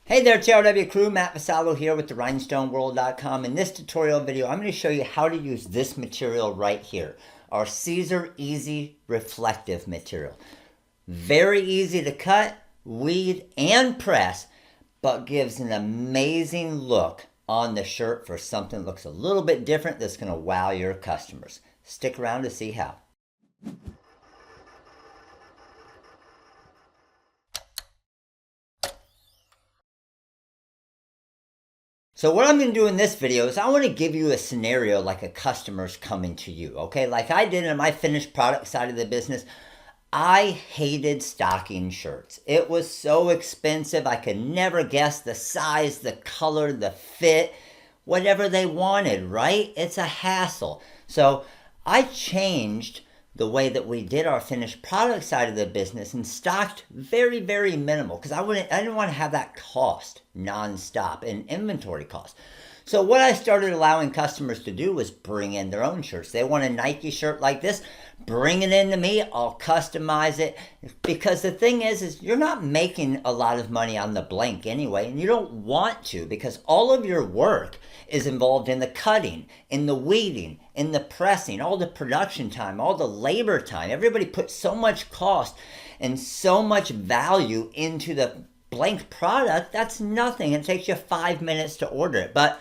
Hey there, TRW crew, Matt Vassallo here with the rhinestoneworld.com. In this tutorial video, I'm going to show you how to use this material right here, our Siser Easy Reflective material. Very easy to cut, weed, and press, but gives an amazing look on the shirt for something that looks a little bit different that's going to wow your customers. Stick around to see how. So what I'm going to do in this video is I want to give you a scenario like a customer's coming to you, okay? Like I did in my finished product side of the business. I hated stocking shirts. It was so expensive. I could never guess the size, the color, the fit, whatever they wanted, right? It's a hassle. So I changed the way that we did our finished product side of the business and stocked very, very minimal because I didn't want to have that cost nonstop and inventory cost. So what I started allowing customers to do was bring in their own shirts. They want a Nike shirt like this, bring it in to me, I'll customize it. Because the thing is you're not making a lot of money on the blank anyway, and you don't want to because all of your work is involved in the cutting, in the weeding, in the pressing, all the production time, all the labor time. Everybody puts so much cost and so much value into the blank product. That's nothing. It takes you 5 minutes to order it. But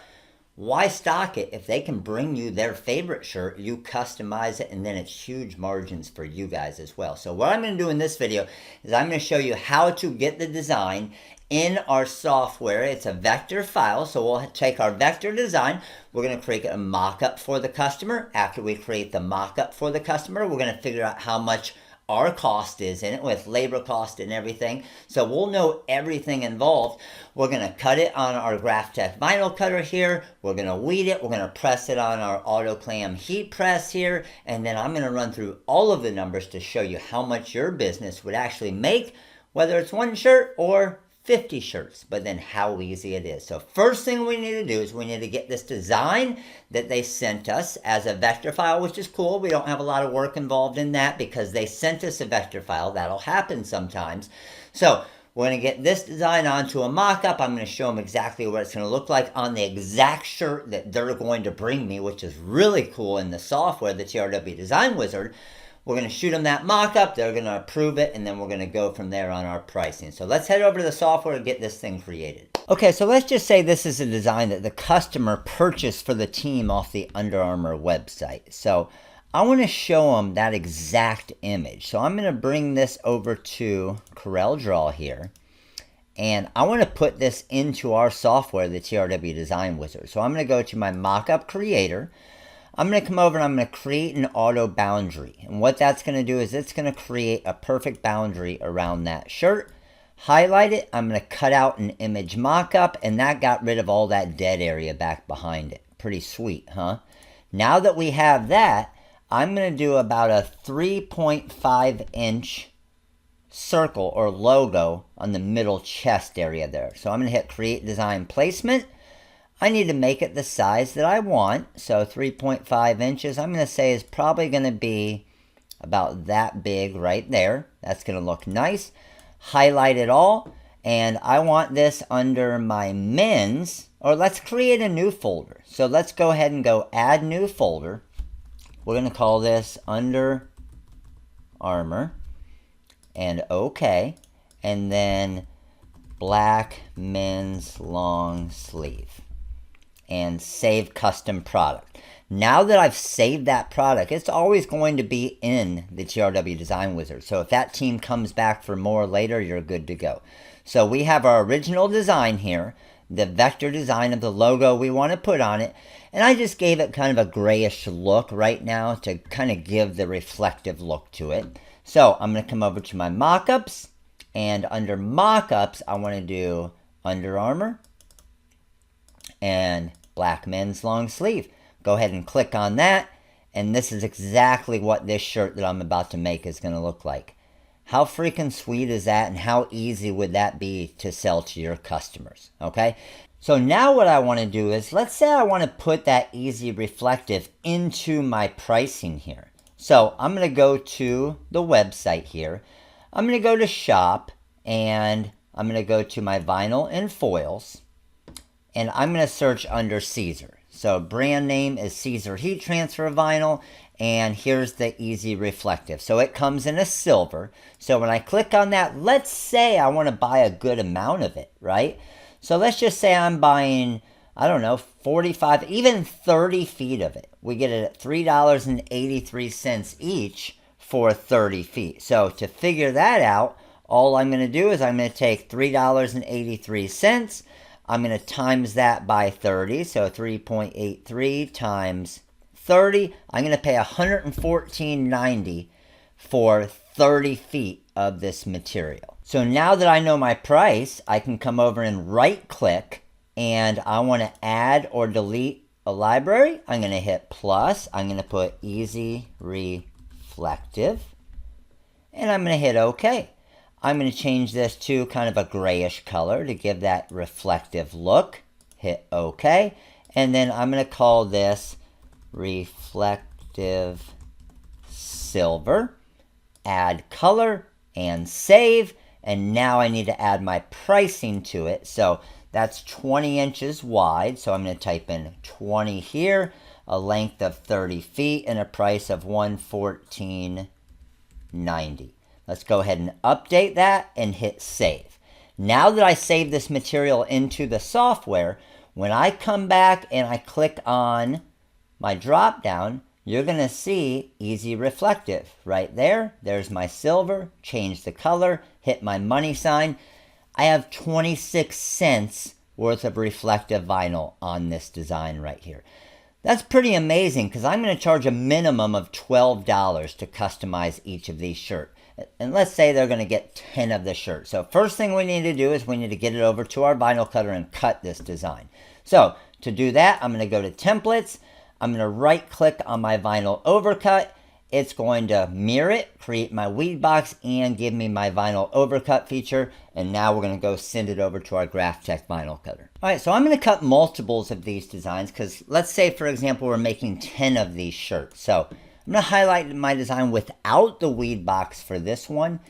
why stock it if they can bring you their favorite shirt, you customize it, and then it's huge margins for you guys as well. So what I'm going to do in this video is I'm going to show you how to get the design in our software. It's a vector file, so we'll take our vector design. We're going to create a mock-up for the customer. After we create the mock-up for the customer, we're going to figure out how much our cost is in it with labor cost and everything. So we'll know everything involved. We're going to cut it on our Graphtec vinyl cutter here. We're going to weed it. We're going to press it on our autoclam heat press here. And then I'm going to run through all of the numbers to show you how much your business would actually make, whether it's one shirt or 50 shirts, but then how easy it is. So first thing we need to do is we need to get this design that they sent us as a vector file, which is cool. We don't have a lot of work involved in that because they sent us a vector file. That'll happen sometimes. So we're going to get this design onto a mock-up. I'm going to show them exactly what it's going to look like on the exact shirt that they're going to bring me, which is really cool in the software, the TRW Design Wizard. We're going to shoot them that mock-up, they're going to approve it, and then we're going to go from there on our pricing. So let's head over to the software and get this thing created. Okay, so let's just say this is a design that the customer purchased for the team off the Under Armour website. So I want to show them that exact image. So I'm going to bring this over to CorelDRAW here. And I want to put this into our software, the TRW Design Wizard. So I'm going to go to my mock-up creator. I'm going to come over and I'm going to create an auto boundary. And what that's going to do is it's going to create a perfect boundary around that shirt. Highlight it. I'm going to cut out an image mock-up, and that got rid of all that dead area back behind it. Pretty sweet, huh? Now that we have that, I'm going to do about a 3.5-inch circle or logo on the middle chest area there. So I'm going to hit Create Design Placement. I need to make it the size that I want, so 3.5 inches, I'm going to say is probably going to be about that big right there. That's going to look nice. Highlight it all, and I want this under my men's, or let's create a new folder. So let's go ahead and go Add New Folder. We're going to call this Under Armour, and OK, and then black men's long sleeve. And save custom product. Now that I've saved that product, it's always going to be in the TRW Design Wizard. So if that team comes back for more later, you're good to go. So we have our original design here, the vector design of the logo we want to put on it. And I just gave it kind of a grayish look right now to kind of give the reflective look to it. So I'm going to come over to my mockups, and under mockups, I want to do Under Armour and black men's long sleeve. Go ahead and click on that, and this is exactly what this shirt that I'm about to make is going to look like. How freaking sweet is that, and how easy would that be to sell to your customers, okay? So now what I want to do is, let's say I want to put that easy reflective into my pricing here. So I'm going to go to the website here. I'm going to go to shop, and I'm going to go to my vinyl and foils, and I'm going to search under Siser. So brand name is Siser Heat Transfer Vinyl, and here's the Easy Reflective. So it comes in a silver. So when I click on that, let's say I want to buy a good amount of it, right? So let's just say I'm buying, I don't know, 45, even 30 feet of it. We get it at $3.83 each for 30 feet. So to figure that out, all I'm going to do is I'm going to take $3.83. I'm going to times that by 30. So 3.83 times 30. I'm going to pay $114.90 for 30 feet of this material. So now that I know my price, I can come over and right click, and I want to add or delete a library. I'm going to hit plus. I'm going to put Easy Reflective, and I'm going to hit OK. I'm going to change this to kind of a grayish color to give that reflective look. Hit OK. And then I'm going to call this Reflective Silver. Add color and save. And now I need to add my pricing to it. So that's 20 inches wide. So I'm going to type in 20 here, a length of 30 feet, and a price of $114.90. Let's go ahead and update that and hit save. Now that I save this material into the software, when I come back and I click on my drop down, you're going to see Easy Reflective right there. There's my silver. Change the color. Hit my money sign. I have 26 cents worth of reflective vinyl on this design right here. That's pretty amazing because I'm going to charge a minimum of $12 to customize each of these shirts. And let's say they're going to get 10 of the shirt. So first thing we need to do is we need to get it over to our vinyl cutter and cut this design. So to do that, I'm going to go to templates. I'm going to right click on my vinyl overcut. It's going to mirror it, create my weed box, and give me my vinyl overcut feature. And now we're going to go send it over to our GraphTech vinyl cutter. All right, so I'm going to cut multiples of these designs because let's say, for example, we're making 10 of these shirts. So I'm going to highlight my design without the weed box for this one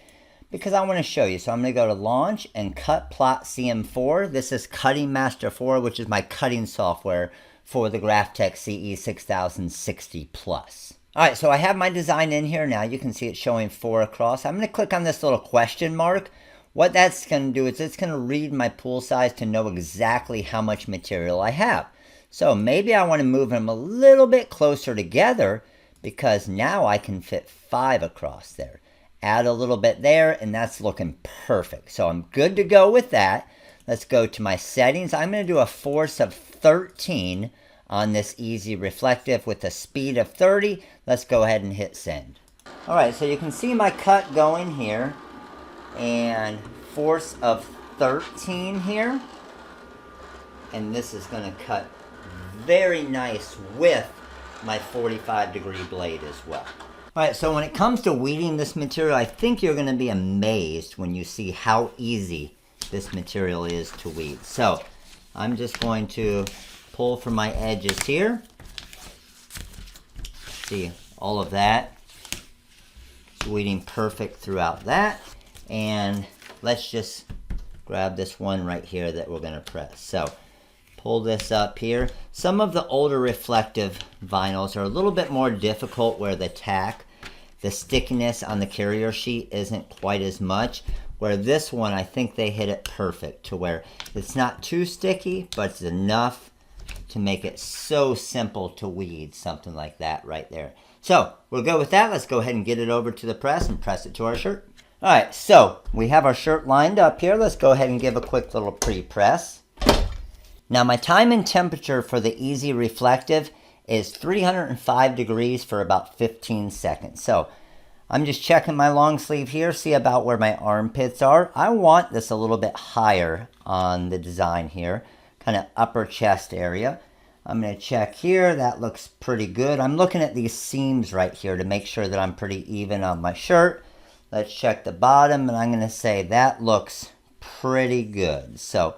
because I want to show you. So I'm going to go to Launch and Cut Plot CM4. This is Cutting Master 4, which is my cutting software for the GraphTech CE 6060 Plus. All right, so I have my design in here now. You can see it showing 4 across. I'm going to click on this little question mark. What that's going to do is it's going to read my pool size to know exactly how much material I have. So maybe I want to move them a little bit closer together because now I can fit 5 across there. Add a little bit there, and that's looking perfect. So I'm good to go with that. Let's go to my settings. I'm going to do a force of 13 on this Easy Reflective with a speed of 30. Let's go ahead and hit send. All right, so you can see my cut going here, and force of 13 here. And this is going to cut very nice with my 45-degree blade as well. All right, so when it comes to weeding this material, I think you're going to be amazed when you see how easy this material is to weed. So I'm just going to pull from my edges here. See all of that. It's weeding perfect throughout that. And let's just grab this one right here that we're going to press. So pull this up here. Some of the older reflective vinyls are a little bit more difficult where the tack, the stickiness on the carrier sheet isn't quite as much. Where this one, I think they hit it perfect to where it's not too sticky, but it's enough to make it so simple to weed, something like that right there. So we'll go with that. Let's go ahead and get it over to the press and press it to our shirt. All right, so we have our shirt lined up here. Let's go ahead and give a quick little pre-press. Now my time and temperature for the Easy Reflective is 305 degrees for about 15 seconds. So I'm just checking my long sleeve here, see about where my armpits are. I want this a little bit higher on the design here, kind of upper chest area. I'm going to check here. That looks pretty good. I'm looking at these seams right here to make sure that I'm pretty even on my shirt. Let's check the bottom, and I'm going to say that looks pretty good. So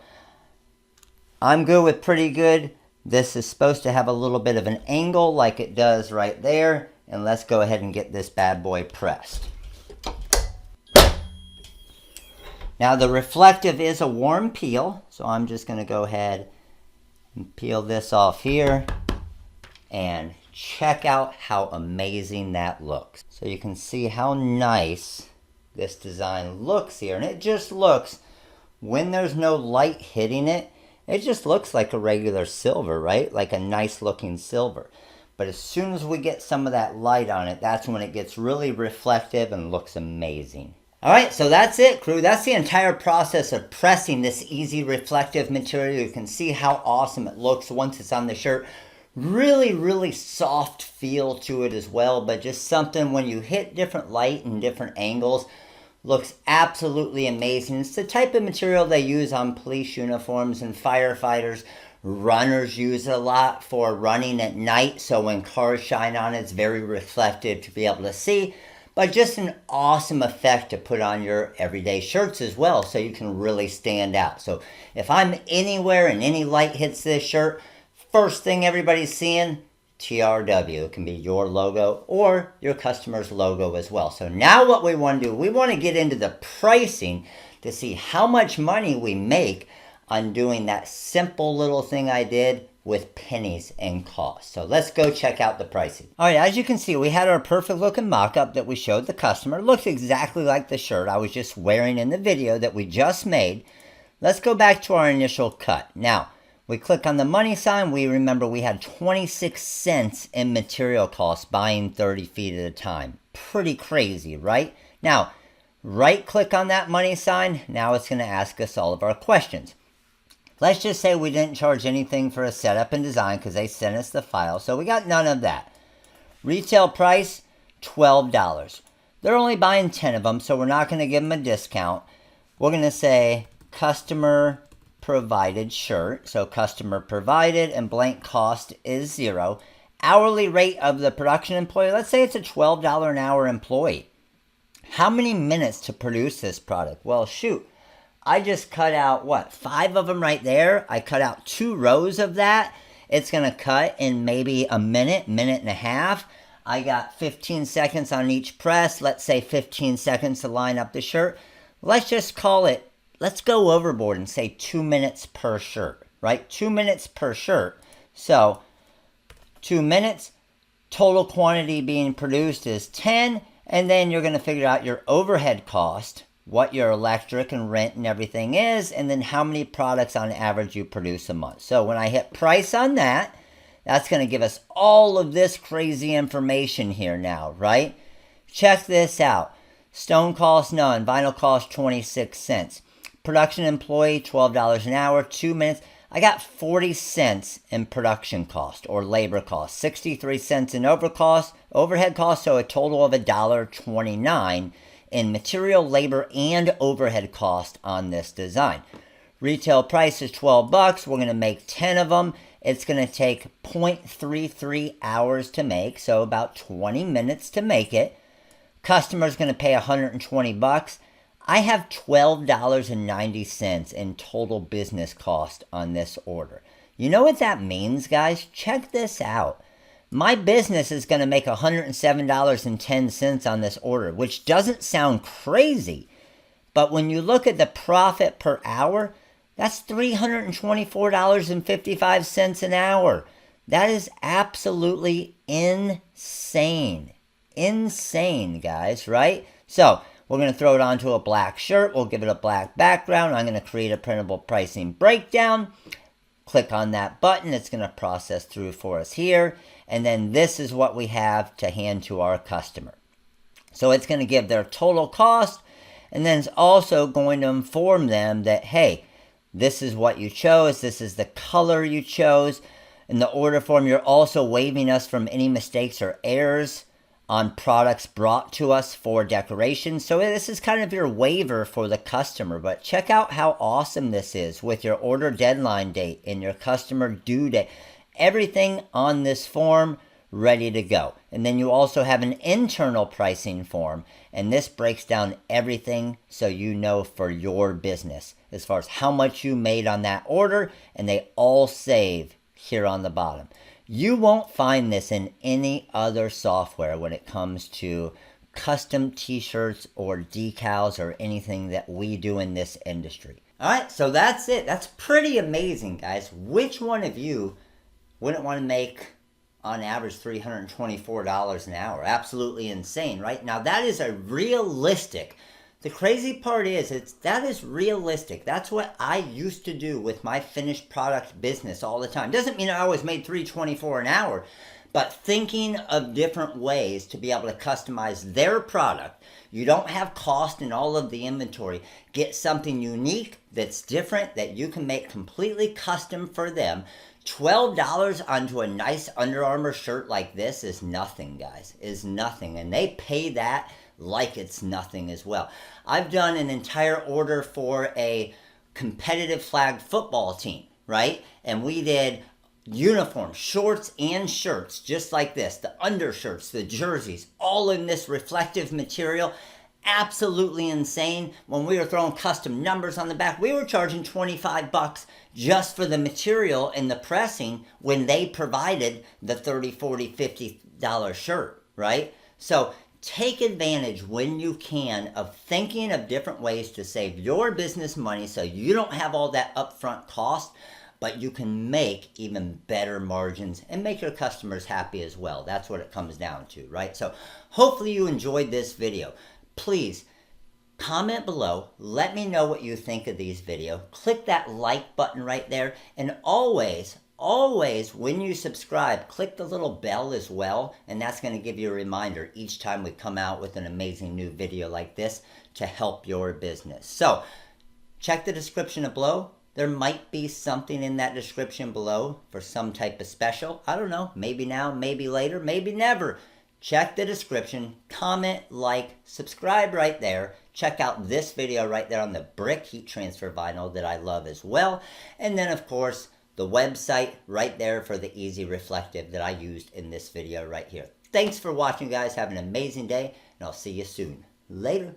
I'm good with pretty good. This is supposed to have a little bit of an angle like it does right there. And let's go ahead and get this bad boy pressed. Now the reflective is a warm peel, so I'm just going to go ahead and peel this off here and check out how amazing that looks. So you can see how nice this design looks here, and it just looks, when there's no light hitting it, it just looks like a regular silver, right? Like a nice looking silver. But as soon as we get some of that light on it, that's when it gets really reflective and looks amazing. All right, so that's it, crew. That's the entire process of pressing this easy reflective material. You can see how awesome it looks once it's on the shirt. Really, really soft feel to it as well, but just something when you hit different light and different angles, looks absolutely amazing. It's the type of material they use on police uniforms and firefighters. Runners use it a lot for running at night, so when cars shine on it, it's very reflective to be able to see. But just an awesome effect to put on your everyday shirts as well, so you can really stand out. So if I'm anywhere and any light hits this shirt, first thing everybody's seeing, TRW. It can be your logo or your customer's logo as well. So now what we want to do, we want to get into the pricing to see how much money we make on doing that simple little thing I did with pennies and cost. So let's go check out the pricing. All right, as you can see, we had our perfect looking mock-up that we showed the customer. It looks exactly like the shirt I was just wearing in the video that we just made. Let's go back to our initial cut. Now, we click on the money sign. We remember we had 26 cents in material costs buying 30 feet at a time. Pretty crazy, right? Now, right click on that money sign. Now it's going to ask us all of our questions. Let's just say we didn't charge anything for a setup and design because they sent us the file. So we got none of that. Retail price, $12. They're only buying 10 of them, so we're not going to give them a discount. We're going to say customer provided shirt. So customer provided and blank cost is 0. Hourly rate of the production employee, let's say it's a $12 an hour employee. How many minutes to produce this product? Well, shoot, I just cut out, 5 of them right there. I cut out 2 rows of that. It's going to cut in maybe a minute, minute and a half. I got 15 seconds on each press. Let's say 15 seconds to line up the shirt. Let's just call it, let's go overboard and say 2 minutes per shirt, right? 2 minutes per shirt. So 2 minutes, total quantity being produced is 10. And then you're going to figure out your overhead cost, what your electric and rent and everything is, and then how many products on average you produce a month. So when I hit price on that, that's going to give us all of this crazy information here now, right? Check this out. Stone cost none, vinyl cost 26 cents. Production employee, $12 an hour, 2 minutes. I got 40 cents in production cost or labor cost, 63 cents in overhead cost, so a total of $1.29 in material, labor, and overhead cost on this design. Retail price is $12. We're going to make 10 of them. It's going to take 0.33 hours to make, so about 20 minutes to make it. Customer's going to pay $120. I have $12.90 in total business cost on this order. You know what that means, guys? Check this out. My business is going to make $107.10 on this order, which doesn't sound crazy. But when you look at the profit per hour, that's $324.55 an hour. That is absolutely insane. Insane, guys, right? So we're going to throw it onto a black shirt. We'll give it a black background. I'm going to create a printable pricing breakdown. Click on that button. It's going to process through for us here. And then this is what we have to hand to our customer. So it's going to give their total cost. And then it's also going to inform them that, hey, this is what you chose. This is the color you chose. In the order form, you're also waiving us from any mistakes or errors on products brought to us for decoration. So this is kind of your waiver for the customer. But check out how awesome this is with your order deadline date and your customer due date. Everything on this form ready to go. And then you also have an internal pricing form. And this breaks down everything so you know for your business as far as how much you made on that order. And they all save here on the bottom. You won't find this in any other software when it comes to custom t-shirts or decals or anything that we do in this industry. All right, so that's it. That's pretty amazing, guys. Which one of you wouldn't want to make on average $324 an hour? Absolutely insane, right? Now that is a realistic. The crazy part is that is realistic. That's what I used to do with my finished product business all the time. Doesn't mean I always made $324 an hour, but thinking of different ways to be able to customize their product. You don't have cost in all of the inventory. Get something unique that's different that you can make completely custom for them. $12 onto a nice Under Armour shirt like this is nothing, guys. Is nothing. And they pay that like it's nothing as well. I've done an entire order for a competitive flag football team, right? And we did uniforms, shorts and shirts, just like this. The undershirts, the jerseys, all in this reflective material. Absolutely insane. When we were throwing custom numbers on the back, we were charging $25 just for the material and the pressing when they provided the $30, $40, $50 shirt, right? So take advantage when you can of thinking of different ways to save your business money so you don't have all that upfront cost, but you can make even better margins and make your customers happy as well. That's what it comes down to, right? So hopefully you enjoyed this video. Please comment below. Let me know what you think of these videos. Click that like button right there. And always when you subscribe, click the little bell as well. And that's going to give you a reminder each time we come out with an amazing new video like this to help your business. So check the description below. There might be something in that description below for some type of special. I don't know. Maybe now, maybe later, maybe never. Check the description, comment, like, subscribe right there. Check out this video right there on the brick heat transfer vinyl that I love as well. And then, of course, the website right there for the Easy Reflective that I used in this video right here. Thanks for watching, guys. Have an amazing day, and I'll see you soon. Later.